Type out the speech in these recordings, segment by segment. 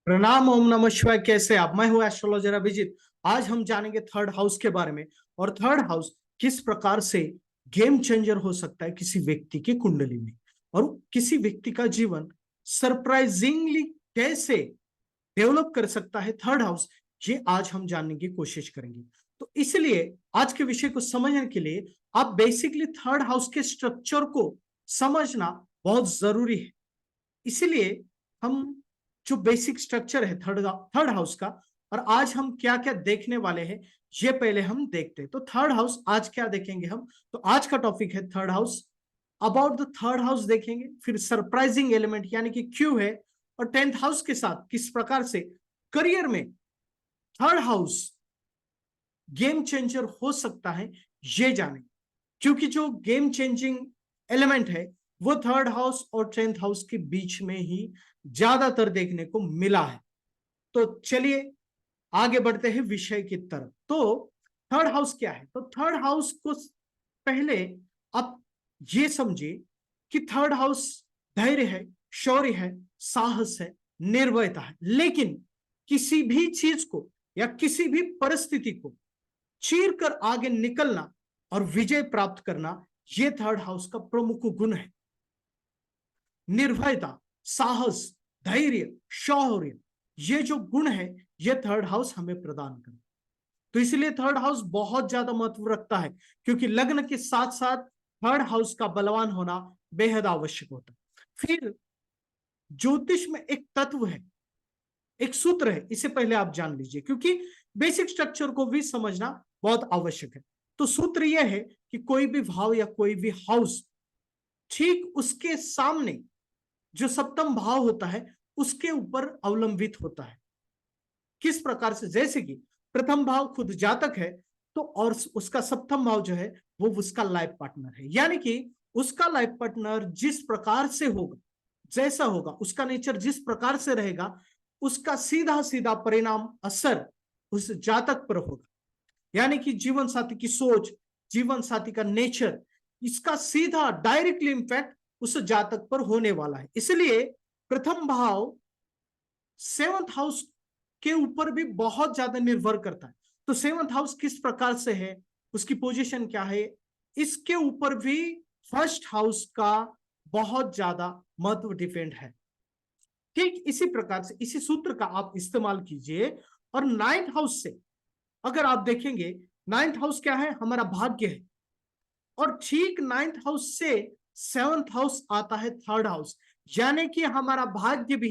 प्रणाम, ओम नमः शिवाय। कैसे आप? मैं हूं एस्ट्रोलॉजर अभिजीत। आज हम जानेंगे थर्ड हाउस के बारे में और थर्ड हाउस किस प्रकार से गेम चेंजर हो सकता है किसी व्यक्ति की कुंडली में, और किसी व्यक्ति का जीवन सरप्राइजिंगली कैसे डेवलप कर सकता है थर्ड हाउस। ये आज हम जानने की कोशिश करेंगे। तो इसलिए आज के विषय को समझने के लिए आप बेसिकली थर्ड हाउस के स्ट्रक्चर को समझना बहुत जरूरी है। इसलिए हम जो बेसिक स्ट्रक्चर है थर्ड हाउस का, और आज हम क्या क्या देखने वाले हैं ये पहले हम देखते हैं। तो थर्ड हाउस आज क्या देखेंगे हम? तो आज का टॉपिक है third house. About the third house देखेंगे, फिर सरप्राइजिंग एलिमेंट यानी कि क्यों है, और टेंथ हाउस के साथ किस प्रकार से करियर में थर्ड हाउस गेम चेंजर हो सकता है ये जाने। क्योंकि जो गेम चेंजिंग एलिमेंट है वो थर्ड हाउस और टेंथ हाउस के बीच में ही ज्यादातर देखने को मिला है। तो चलिए आगे बढ़ते हैं विषय की तरफ। तो थर्ड हाउस क्या है? तो थर्ड हाउस को पहले आप ये समझिए कि थर्ड हाउस धैर्य है, शौर्य है, साहस है, निर्भयता है। लेकिन किसी भी चीज को या किसी भी परिस्थिति को चीर कर आगे निकलना और विजय प्राप्त करना, यह थर्ड हाउस का प्रमुख गुण है। निर्भयता, साहस, धैर्य, शौर्य, ये जो गुण है ये थर्ड हाउस हमें प्रदान करता है। तो इसलिए थर्ड हाउस बहुत ज्यादा महत्व रखता है, क्योंकि लग्न के साथ साथ थर्ड हाउस का बलवान होना बेहद आवश्यक होता है। फिर ज्योतिष में एक तत्व है, एक सूत्र है, इसे पहले आप जान लीजिए, क्योंकि बेसिक स्ट्रक्चर को भी समझना बहुत आवश्यक है। तो सूत्र यह है कि कोई भी भाव या कोई भी हाउस ठीक उसके सामने जो सप्तम भाव होता है उसके ऊपर अवलंबित होता है। किस प्रकार से? जैसे कि प्रथम भाव खुद जातक है, तो और उसका सप्तम भाव जो है वो उसका लाइफ पार्टनर है। यानी कि उसका लाइफ पार्टनर जिस प्रकार से होगा, जैसा होगा, उसका नेचर जिस प्रकार से रहेगा, उसका सीधा सीधा परिणाम असर उस जातक पर होगा। यानी कि जीवन साथी की सोच, जीवन साथी का नेचर, इसका सीधा डायरेक्टली इंपैक्ट उस जातक पर होने वाला है। इसलिए प्रथम भाव सेवंथ हाउस के ऊपर भी बहुत ज्यादा निर्भर करता है। तो सेवंथ हाउस किस प्रकार से है, उसकी पोजीशन क्या है, इसके ऊपर भी फर्स्ट हाउस का बहुत ज्यादा महत्व डिपेंड है। ठीक इसी प्रकार से इसी सूत्र का आप इस्तेमाल कीजिए। और नाइन्थ हाउस से अगर आप देखेंगे, नाइन्थ हाउस क्या है? हमारा भाग्य है। और ठीक नाइन्थ हाउस से सेवंथ हाउस आता है थर्ड हाउस। यानी कि हमारा भाग्य भी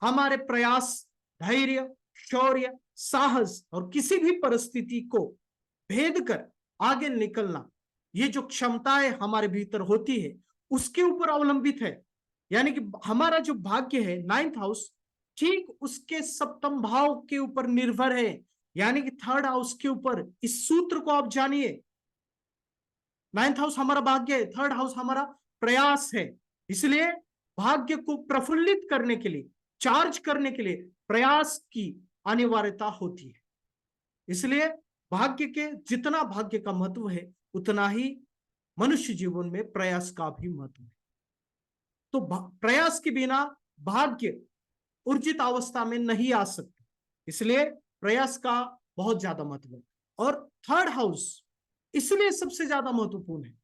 हमारे प्रयास, धैर्य, शौर्य, साहस और किसी भी परिस्थिति को भेद कर आगे निकलना, ये जो क्षमताएं हमारे भीतर होती है उसके ऊपर अवलंबित है। यानी कि हमारा जो भाग्य है नाइन्थ हाउस ठीक उसके सप्तम भाव के ऊपर निर्भर है, यानी कि थर्ड हाउस के ऊपर। इस सूत्र को आप जानिए। नाइन्थ हाउस हमारा भाग्य है, थर्ड हाउस हमारा प्रयास है। इसलिए भाग्य को प्रफुल्लित करने के लिए, चार्ज करने के लिए प्रयास की अनिवार्यता होती है। इसलिए भाग्य के जितना भाग्य का महत्व है उतना ही मनुष्य जीवन में प्रयास का भी महत्व है। तो प्रयास के बिना भाग्य ऊर्जित अवस्था में नहीं आ सकता। इसलिए प्रयास का बहुत ज्यादा महत्व है। और थर्ड हाउस इसलिए सबसे ज्यादा महत्वपूर्ण है,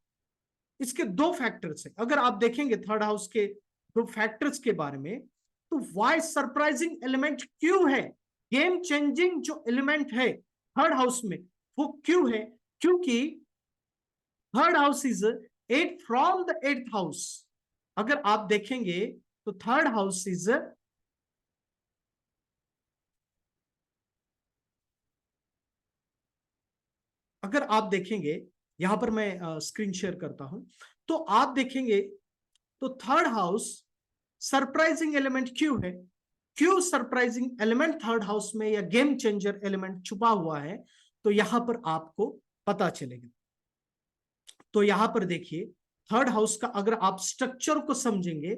इसके दो फैक्टर्स है। अगर आप देखेंगे थर्ड हाउस के दो फैक्टर्स के बारे में, तो वाई सरप्राइजिंग एलिमेंट क्यों है, गेम चेंजिंग जो एलिमेंट है थर्ड हाउस में वो क्यों है? क्योंकि third house is eight from the eighth house. अगर आप देखेंगे तो थर्ड हाउस इज, अगर आप देखेंगे, यहां पर मैं स्क्रीन शेयर करता हूं, तो आप देखेंगे तो थर्ड हाउस सरप्राइजिंग एलिमेंट क्यों है? क्यों सरप्राइजिंग एलिमेंट थर्ड हाउस में या गेम चेंजर एलिमेंट छुपा हुआ है? तो यहां पर आपको पता चलेगा। तो यहां पर देखिए, थर्ड हाउस का अगर आप स्ट्रक्चर को समझेंगे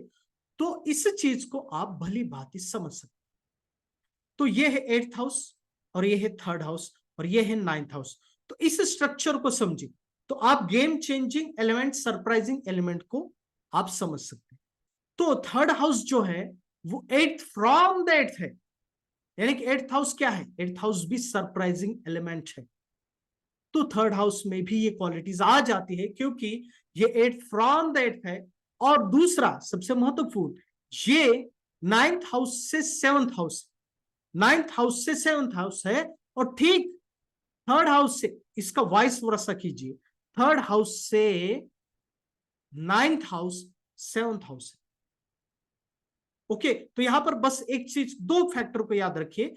तो इस चीज को आप भली भांति समझ सकते। तो ये है एट्थ हाउस, और ये है थर्ड हाउस, और ये है नाइन्थ हाउस। तो इस स्ट्रक्चर को समझिए तो आप game changing element, surprising element को आप समझ सकते हैं। तो थर्ड हाउस जो है वो 8th फ्रॉम द 8th है, यानी कि 8th हाउस क्या है, 8th हाउस भी सरप्राइजिंग एलिमेंट है। तो थर्ड हाउस में भी ये क्वालिटीज आ जाती है क्योंकि ये 8th फ्रॉम द 8th है। और दूसरा सबसे महत्वपूर्ण, ये 9th हाउस से 7th हाउस, 9th हाउस से 7th हाउस है। और ठीक थर्ड हाउस से, इसका वाइस वर्सा कीजिए, थर्ड हाउस से 9th house 7th house. Okay, तो यहां पर बस एक चीज, दो फैक्टर को याद रखिए,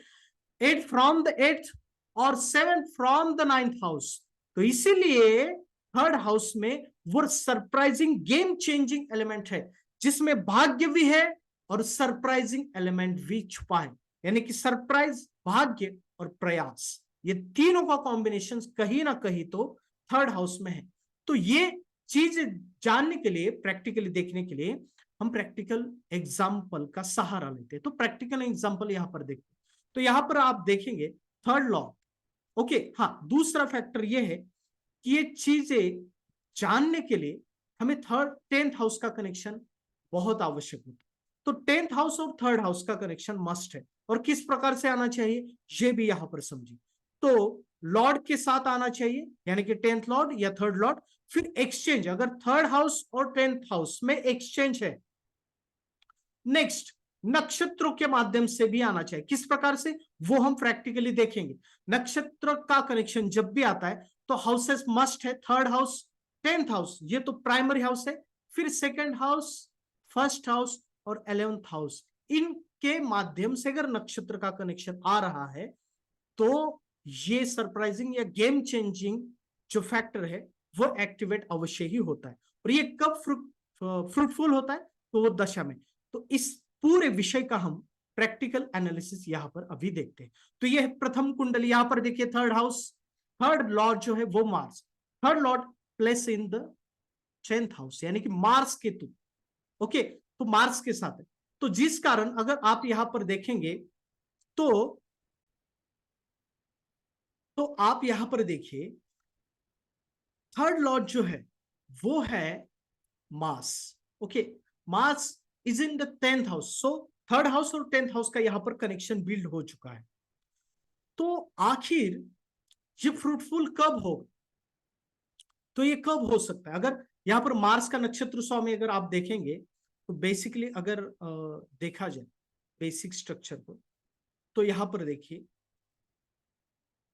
8 फ्रॉम द 8th और 7 फ्रॉम द 9th हाउस। तो इसीलिए थर्ड हाउस में वो सरप्राइजिंग गेम चेंजिंग एलिमेंट है, जिसमें भाग्य भी है और सरप्राइजिंग एलिमेंट भी छुपा है। यानी कि सरप्राइज, भाग्य और प्रयास, ये तीनों का कॉम्बिनेशन कहीं ना कहीं तो थर्ड हाउस में है। तो ये चीज जानने के लिए, प्रैक्टिकली देखने के लिए हम प्रैक्टिकल एग्जाम्पल का सहारा लेते हैं। तो प्रैक्टिकल एग्जाम्पल यहां पर देखते हैं। तो यहां पर आप देखेंगे थर्ड लॉ। ओके, हाँ, दूसरा फैक्टर ये है कि ये चीजें जानने के लिए हमें 10th हाउस का कनेक्शन बहुत आवश्यक होता है। तो 10th हाउस और थर्ड हाउस का कनेक्शन मस्ट है। और किस प्रकार से आना चाहिए ये भी यहां पर समझिए। तो लॉर्ड के साथ आना चाहिए, यानी कि 10th लॉर्ड या थर्ड लॉर्ड। फिर एक्सचेंज, अगर थर्ड हाउस और 10th हाउस में एक्सचेंज है। नेक्स्ट, नक्षत्रों के माध्यम से भी आना चाहिए। किस प्रकार से, वो हम प्रैक्टिकली देखेंगे। नक्षत्र का कनेक्शन जब भी आता है तो हाउसेस मस्ट है, थर्ड हाउस, 10th हाउस, ये तो प्राइमरी हाउस है। फिर सेकंड हाउस, फर्स्ट हाउस और 11th हाउस, इनके माध्यम से अगर नक्षत्र का कनेक्शन आ रहा है तो ये सरप्राइजिंग या गेम चेंजिंग जो फैक्टर है वो एक्टिवेट अवश्य ही होता है। और ये कब फ्रूटफुल होता है, तो वो दशा में। तो इस पूरे विषय का हम प्रैक्टिकल एनालिसिस यहां पर अभी देखते हैं। तो ये प्रथम कुंडली, यहां पर देखिए थर्ड हाउस, थर्ड लॉर्ड जो है वो Mars, third Lord place in the 10th house, यानी कि मार्स केतु। ओके, तो मार्स के साथ है। तो जिस कारण अगर आप यहां पर देखेंगे तो आप यहां पर देखिए थर्ड लॉर्ड जो है वो है Mars. Okay, Mars is in the 10th house. So third house और 10th हाउस का यहां पर कनेक्शन बिल्ड हो चुका है। तो आखिर ये फ्रूटफुल कब होगा, तो ये कब हो सकता है, अगर यहां पर मार्स का नक्षत्र स्वामी अगर आप देखेंगे तो बेसिकली अगर देखा जाए बेसिक स्ट्रक्चर को, तो यहां पर देखिए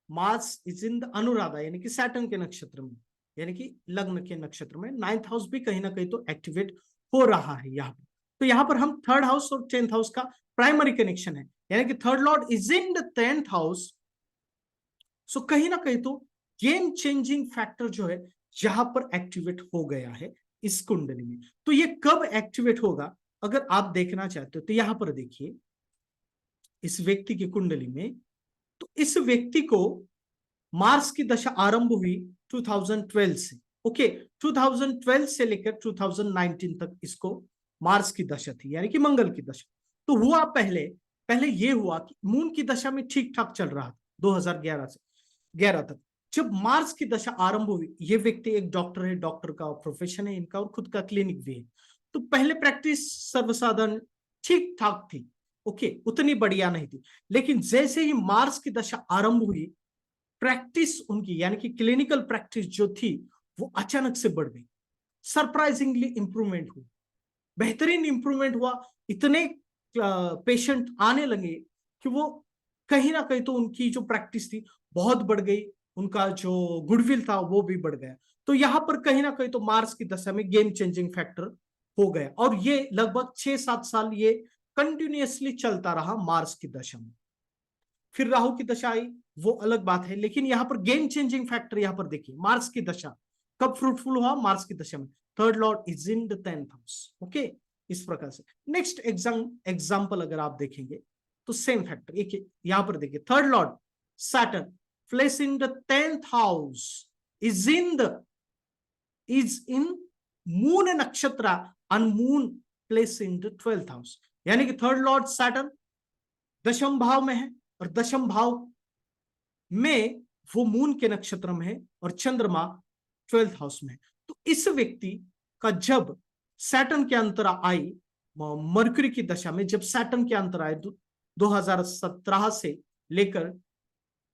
Mars is in the Anuradha, यानी कि सैटर्न के नक्षत्र में, यानी कि लग्न के नक्षत्र में। 9th हाउस भी कहीं ना कहीं तो एक्टिवेट हो रहा है यहाँ पर। तो यहाँ पर हम थर्ड हाउस और 10th हाउस का प्राइमरी कनेक्शन है, यानी कि third lord is in the 10th house. So कहीं ना कहीं तो गेम चेंजिंग फैक्टर जो है यहां पर एक्टिवेट हो गया है इस कुंडली में। तो ये कब एक्टिवेट होगा, अगर आप देखना चाहते हो तो यहां पर देखिए इस व्यक्ति की कुंडली में। तो इस व्यक्ति को मार्स की दशा आरंभ हुई 2012 से। ओके, 2012 से लेकर 2019 तक इसको मार्स की दशा थी, यानी कि मंगल की दशा। तो हुआ पहले पहले ये हुआ कि मून की दशा में ठीक ठाक चल रहा था 2011 से 11 तक। जब मार्स की दशा आरंभ हुई, ये व्यक्ति एक डॉक्टर है, डॉक्टर का प्रोफेशन है इनका और खुद का क्लिनिक भी है। तो पहले प्रैक्टिस सर्वसाधारण ठीक ठाक थी, ओके, उतनी बढ़िया नहीं थी। लेकिन जैसे ही मार्स की दशा आरंभ हुई, प्रैक्टिस उनकी, यानी कि क्लिनिकल प्रैक्टिस जो थी वो अचानक से बढ़ गई। सरप्राइजिंगली इंप्रूवमेंट हुआ, बेहतरीन इंप्रूवमेंट हुआ। इतने पेशेंट आने लगे कि वो कहीं ना कहीं तो उनकी जो प्रैक्टिस थी बहुत बढ़ गई, उनका जो गुडविल था वो भी बढ़ गया। तो यहां पर कहीं ना कहीं तो मार्स की दशा में गेम चेंजिंग फैक्टर हो गया। और ये लगभग 6-7 साल ये कंटिन्यूअसली चलता रहा मार्स की दशा में। फिर राहु की दशा आई, वो अलग बात है। लेकिन यहाँ पर गेम चेंजिंग फैक्टर यहाँ पर देखिए, मार्स की दशा कब फ्रूटफुल हुआ, मार्स की दशा में। Third lord is in the 10th house. Okay, इस प्रकार से नेक्स्ट एग्जाम्पल अगर आप देखेंगे तो सेम फैक्टर, एक यहां पर देखिए third lord Saturn place in the 10th house is in Moon नक्षत्र and Moon place in the 12th house, यानी कि थर्ड लॉर्ड सैटर्न दशम भाव में है और दशम भाव में वो मून के नक्षत्र में है और चंद्रमा 12th हाउस में है। तो इस व्यक्ति का जब सैटर्न के अंतरा आई मरकरी की दशा में जब सैटर्न के अंतर आए 2017 से लेकर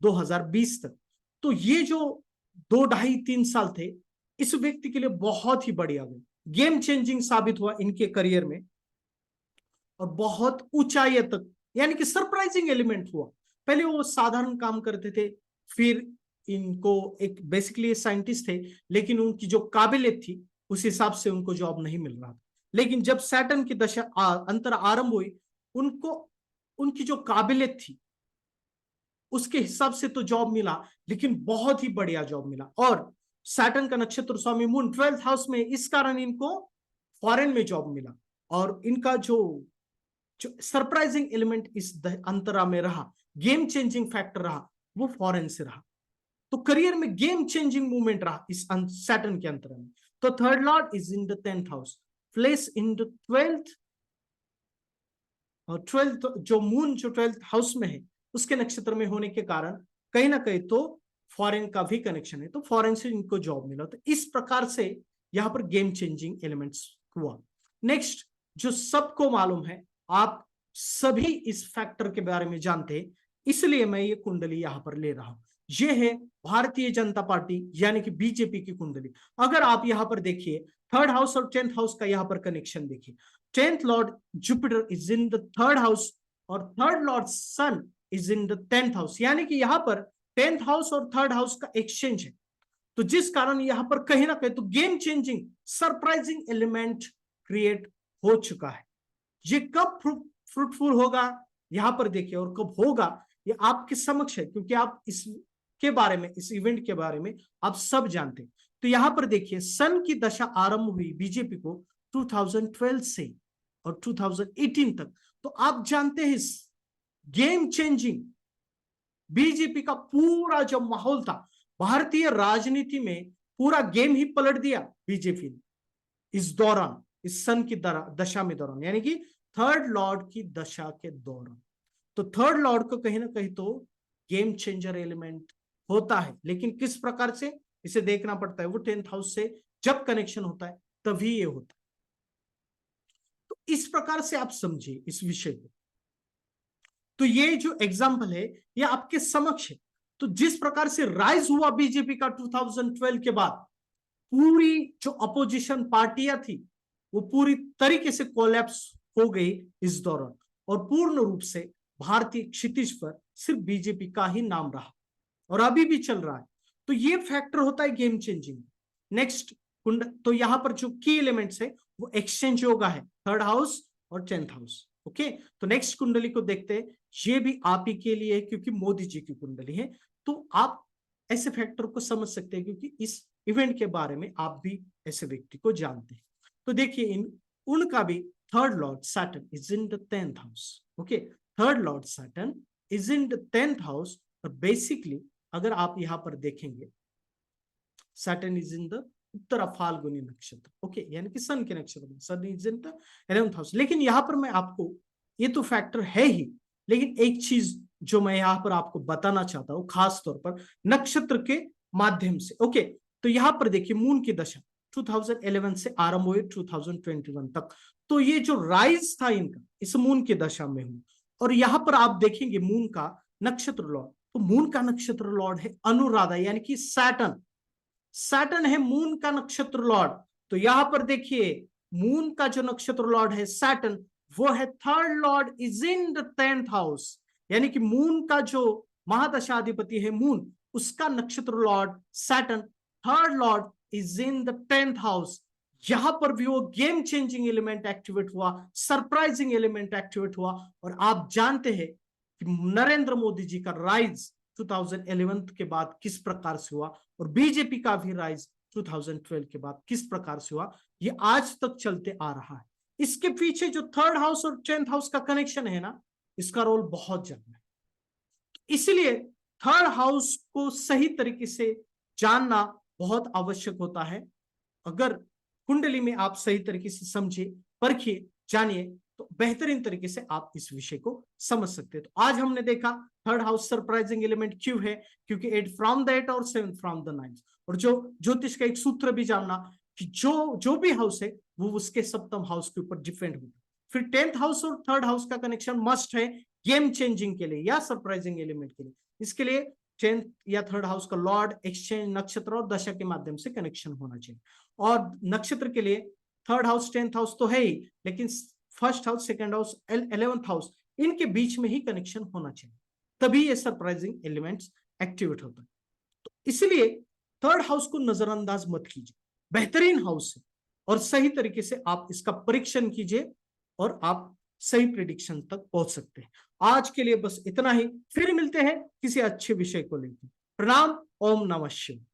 2020 तक, तो ये जो 2 ढाई 3 साल थे इस व्यक्ति के लिए बहुत ही बढ़िया गए, गेम चेंजिंग साबित हुआ इनके करियर में और बहुत ऊंचाई तक, यानी कि सरप्राइजिंग एलिमेंट हुआ। पहले वो साधारण काम करते थे, फिर इनको एक बेसिकली साइंटिस्ट थे, लेकिन उनकी जो काबिलियत थी उस हिसाब से उनको जॉब नहीं मिल रहा था। लेकिन जब सैटर्न की दशा अंतर आरंभ हुई, उनको उनकी जो काबिलियत थी उसके हिसाब से तो जॉब मिला, लेकिन बहुत ही बढ़िया जॉब मिला। और सैटर्न का नक्षत्र स्वामी मून 12th हाउस में, इस कारण इनको फॉरेन में जॉब मिला। और इनका जो सरप्राइजिंग एलिमेंट इस अंतरा में रहा, गेम चेंजिंग फैक्टर रहा, वो फॉरेन से रहा। तो करियर में गेम चेंजिंग मूवमेंट रहा इस सैटर्न के अंतरा में। तो third lord is in the 10th house, place in the 12th, और 12th जो मून जो 12th हाउस में है उसके नक्षत्र में होने के कारण कहीं ना कहीं तो फॉरेन का भी कनेक्शन है, तो फॉरेन से इनको जॉब मिला। तो इस प्रकार से यहां पर गेम चेंजिंग एलिमेंट्स हुआ। नेक्स्ट, जो सबको मालूम है, आप सभी इस फैक्टर के बारे में जानते हैं, इसलिए मैं ये कुंडली यहां पर ले रहा हूं। ये है भारतीय जनता पार्टी यानी कि बीजेपी की कुंडली। अगर आप यहां पर देखिए, थर्ड हाउस और 10th हाउस का यहां पर कनेक्शन देखिए। 10th lord Jupiter is in the 3rd house और 3rd lord sun is in the 10th house, यानी कि यहां पर 10th हाउस और 3rd हाउस का एक्सचेंज है। तो जिस कारण यहां पर कहीं ना कहीं तो game changing surprising element create हो चुका है। ये कब फ्रूटफुल होगा यहां पर देखिए, और कब होगा ये आपके समक्ष है, क्योंकि आप इसके बारे में, इस इवेंट के बारे में आप सब जानते हैं। तो यहां पर देखिए, सन की दशा आरंभ हुई बीजेपी को 2012 से और 2018 तक। तो आप जानते हैं इस गेम चेंजिंग बीजेपी का पूरा जो माहौल था, भारतीय राजनीति में पूरा गेम ही पलट दिया बीजेपी ने इस दौरान, इस सन की दशा में दौरान, यानी कि 3rd लॉर्ड की दशा के दौरान। तो 3rd लॉर्ड को कहीं ना कहीं तो गेम चेंजर एलिमेंट होता है, लेकिन किस प्रकार से इसे देखना पड़ता है। वो 10th हाउस से जब कनेक्शन होता है तभी ये होता है। तो इस प्रकार से आप समझिए इस विषय को। तो ये जो एग्जाम्पल है ये आपके समक्ष है। तो जिस प्रकार से राइज हुआ बीजेपी का 2012 के बाद, पूरी जो अपोजिशन पार्टियां थी वो पूरी तरीके से कोलैप्स हो गई इस दौरान, और पूर्ण रूप से भारतीय क्षितिज पर सिर्फ बीजेपी का ही नाम रहा और अभी भी चल रहा है। तो ये फैक्टर होता है गेम चेंजिंग। नेक्स्ट, तो यहां पर जो की एलिमेंट्स है वो एक्सचेंज योगा है, 3rd हाउस और 10th हाउस। ओके, तो नेक्स्ट कुंडली को देखते हैं। ये भी आप ही के लिए है क्योंकि मोदी जी की कुंडली है, तो आप ऐसे फैक्टर को समझ सकते हैं क्योंकि इस इवेंट के बारे में आप भी ऐसे व्यक्ति को जानते हैं। तो देखिए, उनका भी 3rd lord Saturn is in the 10th house. Okay, 3rd lord Saturn is in the 10th house. और बेसिकली अगर आप यहां पर देखेंगे, Saturn is in the Uttara Phalguni नक्षत्र। ओके, यानी कि सन के नक्षत्र में, Sun is in the 11th house. लेकिन यहां पर मैं आपको, ये तो फैक्टर है ही, लेकिन एक चीज जो मैं यहां पर आपको बताना चाहता हूं खास तौर पर नक्षत्र के माध्यम से। ओके, तो यहां पर देखिए, मून की दशा 2011 से आरंभ हुई 2021 तक। तो ये जो राइज था इनका इस मून की दशा में हुआ। और यहां पर आप देखेंगे मून का नक्षत्र लॉर्ड, तो मून का नक्षत्र लॉर्ड है अनुराधा, यानी कि सैटर्न। सैटर्न है मून का नक्षत्र लॉर्ड। तो यहां पर देखिए, मून का जो नक्षत्र लॉर्ड है सैटर्न, वो है 3rd Lord is in the 10th house, यानी कि मून का जो महादशाधिपति है मून, उसका नक्षत्र Lord Saturn, 3rd Lord is in the 10th house. यहां पर भी वो गेम चेंजिंग एलिमेंट एक्टिवेट हुआ, सरप्राइजिंग एलिमेंट एक्टिवेट हुआ। और आप जानते हैं कि नरेंद्र मोदी जी का राइज 2011 के बाद किस प्रकार से हुआ, और बीजेपी का भी राइज 2012 के बाद किस प्रकार से हुआ, ये आज तक चलते आ रहा है। इसके पीछे जो 3rd हाउस और 10th हाउस का कनेक्शन है ना, इसका रोल बहुत ज्यादा है। इसलिए 3rd हाउस को सही तरीके से जानना बहुत आवश्यक होता है। अगर कुंडली में आप सही तरीके से समझिए, परखिए, जानिए, तो बेहतरीन तरीके से आप इस विषय को समझ सकते हैं। तो आज हमने देखा 3rd हाउस सरप्राइजिंग एलिमेंट क्यों है, क्योंकि 8 फ्रॉम द 8 और 7 फ्रॉम द 9। और जो ज्योतिष का एक सूत्र भी जानना कि जो भी हाउस है वो उसके सप्तम हाउस के ऊपर डिपेंड होता है। फिर 10th हाउस और 3rd हाउस का कनेक्शन मस्ट है गेम चेंजिंग के लिए या सरप्राइजिंग एलिमेंट के लिए। इसके लिए 10th या 3rd हाउस का लॉर्ड, एक्सचेंज, नक्षत्र और दशा के माध्यम से कनेक्शन होना चाहिए। और नक्षत्र के लिए 3rd हाउस 10th हाउस तो है ही, लेकिन 1st house, 2nd house, 11th house, इनके बीच में ही कनेक्शन होना चाहिए, तभी ये सरप्राइजिंग एलिमेंट्स एक्टिवेट होता है। तो इसलिए 3rd हाउस को नजरअंदाज मत कीजिए, बेहतरीन हाउस है और सही तरीके से आप इसका परीक्षण कीजिए और आप सही प्रिडिक्शन तक पहुंच सकते हैं। आज के लिए बस इतना ही, फिर मिलते हैं किसी अच्छे विषय को लेकर। प्रणाम। ओम नमः शिवाय।